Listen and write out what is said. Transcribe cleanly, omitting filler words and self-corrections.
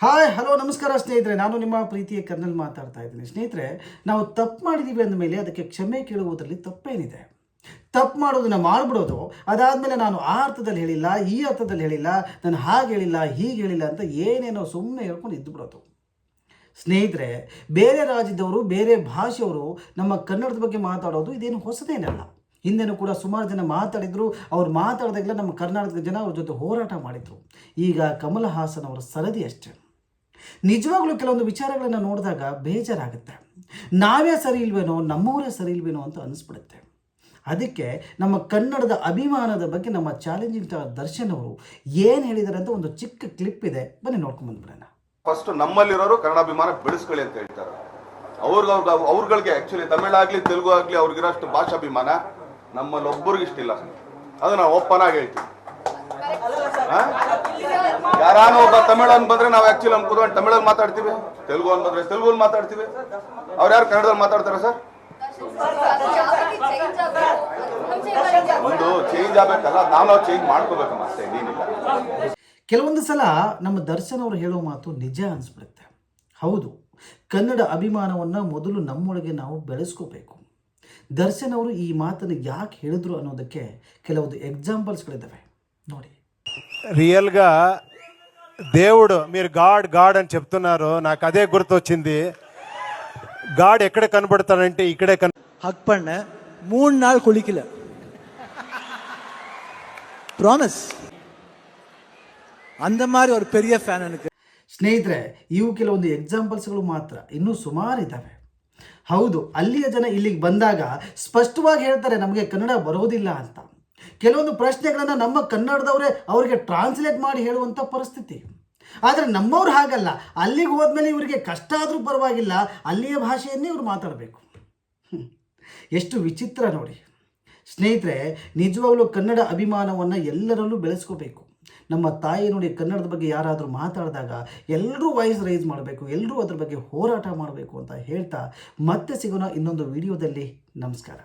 Hi hello ನಮಸ್ಕಾರ ಸ್ನೇಹಿತರೆ, ನಾನು ನಿಮ್ಮ ಪ್ರೀತಿಯ ಕರ್ನಲ್ ಮಾತಾಡ್ತಾ ಇದ್ದೀನಿ. ಸ್ನೇಹಿತರೆ, ನಾವು ತಪ್ಪು ಮಾಡಿದ್ದೀವಿ ಅಂದಮೇಲೆ ಅದಕ್ಕೆ ಕ್ಷಮೆ ಕೇಳುವುದರಲ್ಲಿ ತಪ್ಪೇನಿದೆ? ತಪ್ಪು ಮಾಡೋದನ್ನು ಮಾಡಿಬಿಡೋದು, ಅದಾದಮೇಲೆ ನಾನು ಆ ಅರ್ಥದಲ್ಲಿ ಹೇಳಿಲ್ಲ, ಈ ಅರ್ಥದಲ್ಲಿ ಹೇಳಿಲ್ಲ, ನಾನು ಹಾಗೆ ಹೇಳಿಲ್ಲ, ಹೀಗೆ ಹೇಳಿಲ್ಲ ಅಂತ ಏನೇನೋ ಸುಮ್ಮನೆ ಹೇಳ್ಕೊಂಡು ಇದ್ದುಬಿಡೋದು. ಸ್ನೇಹಿತರೆ, ಬೇರೆ ರಾಜ್ಯದವರು, ಬೇರೆ ಭಾಷೆಯವರು ನಮ್ಮ ಕನ್ನಡದ ಬಗ್ಗೆ ಮಾತಾಡೋದು ಇದೇನು ಹೊಸದೇನಲ್ಲ. ಹಿಂದೆನೂ ಕೂಡ ಸುಮಾರು ಜನ ಮಾತಾಡಿದರು. ಅವ್ರು ಮಾತಾಡಿದಾಗಲೇ ನಮ್ಮ ಕರ್ನಾಟಕದ ಜನ ಅವ್ರ ಜೊತೆ ಹೋರಾಟ ಮಾಡಿದರು. ಈಗ ಕಮಲ್ ಹಾಸನ್ ಅವರ ಸರದಿ ಅಷ್ಟೇ. ನಿಜವಾಗ್ಲೂ ಕೆಲವೊಂದು ವಿಚಾರಗಳನ್ನು ನೋಡಿದಾಗ ಬೇಜಾರಾಗುತ್ತೆ. ನಾವೇ ಸರಿ ಇಲ್ವೇನೋ, ನಮ್ಮವರೇ ಸರಿ ಇಲ್ವೇನೋ ಅಂತ ಅನಿಸ್ಬಿಡುತ್ತೆ. ಅದಕ್ಕೆ ನಮ್ಮ ಕನ್ನಡದ ಅಭಿಮಾನದ ಬಗ್ಗೆ ನಮ್ಮ ಚಾಲೆಂಜಿಂಗ್ ಸ್ಟಾರ್ ದರ್ಶನ್ ಅವರು ಏನು ಹೇಳಿದ್ದಾರೆ ಅಂತ ಒಂದು ಚಿಕ್ಕ ಕ್ಲಿಪ್ ಇದೆ, ಬನ್ನಿ ನೋಡ್ಕೊಂಡು ಬಂದ್ಬಿಡೋಣ. ಫಸ್ಟ್ ನಮ್ಮಲ್ಲಿರೋರು ಕನ್ನಡಾಭಿಮಾನ ಬೆಳೆಸ್ಕೊಳ್ಳಿ ಅಂತ ಹೇಳ್ತಾರೆ. ಅವ್ರಗಳಿಗೆ ಆಕ್ಚುಲಿ ತಮಿಳಾಗ್ಲಿ ತೆಲುಗು ಆಗ್ಲಿ ಅವ್ರಿಗಿರೋಷ್ಟು ಭಾಷಾಭಿಮಾನ ನಮ್ಮಲ್ಲಿ ಒಬ್ಬರಿಗೆ ಇಷ್ಟಿಲ್ಲ. ಅದು ನಾವು ಓಪನ್ ಆಗಿ ಹೇಳ್ತೀವಿ. ಯಾರಾನು ಒಬ್ಬ ತಮಿಳನ್ ಬಂದ್ರೆ ನಾವು ಆಕ್ಚುಲಿ ನಮ್ ಕೂತ್ಕೊಂಡು ತಮಿಳಲ್ಲಿ ಮಾತಾಡ್ತೀವಿ, ತೆಲುಗು ಅನ್ ಬಂದ್ರೆ ತೆಲುಗಲ್ಲಿ ಮಾತಾಡ್ತೀವಿ. ಅವ್ರು ಯಾರು ಕನ್ನಡದಲ್ಲಿ ಮಾತಾಡ್ತಾರೆ ಸರ್? ಒಂದು ಚೇಂಜ್ ಆಗ್ಬೇಕಲ್ಲ, ನಾವು ಚೇಂಜ್ ಮಾಡ್ಕೋಬೇಕು ಮತ್ತೆ ಏನಿಲ್ಲ. ಕೆಲವೊಂದು ಸಲ ನಮ್ಮ ದರ್ಶನ್ ಅವರು ಹೇಳೋ ಮಾತು ನಿಜ ಅನಿಸ್ಬಿಡುತ್ತೆ. ಹೌದು, ಕನ್ನಡ ಅಭಿಮಾನವನ್ನು ಮೊದಲು ನಮ್ಮೊಳಗೆ ನಾವು ಬೆಳೆಸ್ಕೋಬೇಕು. ದರ್ಶನ್ ಅವರು ಈ ಮಾತನ್ನು ಯಾಕೆ ಹೇಳಿದ್ರು ಅನ್ನೋದಕ್ಕೆ ಕೆಲವೊಂದು ఎగ్జాంపుల్స్ಗಳಿದ್ದಾವೆ ನೋಡಿ. రియల్గా దేవుడు మీరు గాడ్ గాడ్ అని చెప్తున్నారు, నాకు అదే గుర్తొచ్చింది. గాడ్ ఎక్కడ కనబడతాడంటే ఇక్కడే ஹக் பண்ண 3 நாள் குளிக்கல. ಪ್ರಾಮಿಸ್. அந்த மாதிரி ஒரு பெரிய ಫ್ಯಾನ್ எனக்கு. ಸ್ನೇಹಿತರೆ, ಇವು ಕೆಲವೊಂದು ಎಕ್ಸಾಂಪಲ್ಸ್ಗಳು ಮಾತ್ರ, ಇನ್ನೂ ಸುಮಾರು ಇದ್ದಾವೆ. ಹೌದು, ಅಲ್ಲಿಯ ಜನ ಇಲ್ಲಿಗೆ ಬಂದಾಗ ಸ್ಪಷ್ಟವಾಗಿ ಹೇಳ್ತಾರೆ ನಮಗೆ ಕನ್ನಡ ಬರೋದಿಲ್ಲ ಅಂತ. ಕೆಲವೊಂದು ಪ್ರಶ್ನೆಗಳನ್ನು ನಮ್ಮ ಕನ್ನಡದವರೇ ಅವರಿಗೆ ಟ್ರಾನ್ಸ್ಲೇಟ್ ಮಾಡಿ ಹೇಳುವಂಥ ಪರಿಸ್ಥಿತಿ. ಆದರೆ ನಮ್ಮವ್ರು ಹಾಗಲ್ಲ. ಅಲ್ಲಿಗೆ ಹೋದ್ಮೇಲೆ ಇವರಿಗೆ ಕಷ್ಟ ಆದರೂ ಪರವಾಗಿಲ್ಲ, ಅಲ್ಲಿಯ ಭಾಷೆಯನ್ನೇ ಇವರು ಮಾತಾಡಬೇಕು. ಎಷ್ಟು ವಿಚಿತ್ರ ನೋಡಿ. ಸ್ನೇಹಿತರೆ, ನಿಜವಾಗ್ಲೂ ಕನ್ನಡ ಅಭಿಮಾನವನ್ನು ಎಲ್ಲರಲ್ಲೂ ಬೆಳೆಸ್ಕೋಬೇಕು. ನಮ್ಮ ತಾಯಿ ನೋಡಿ, ಕನ್ನಡದ ಬಗ್ಗೆ ಯಾರಾದರೂ ಮಾತಾಡಿದಾಗ ಎಲ್ಲರೂ ವಾಯ್ಸ್ ರೈಸ್ ಮಾಡಬೇಕು, ಎಲ್ಲರೂ ಅದ್ರ ಬಗ್ಗೆ ಹೋರಾಟ ಮಾಡಬೇಕು ಅಂತ ಹೇಳ್ತಾ ಮತ್ತೆ ಸಿಗೋಣ ಇನ್ನೊಂದು ವಿಡಿಯೋದಲ್ಲಿ. ನಮಸ್ಕಾರ.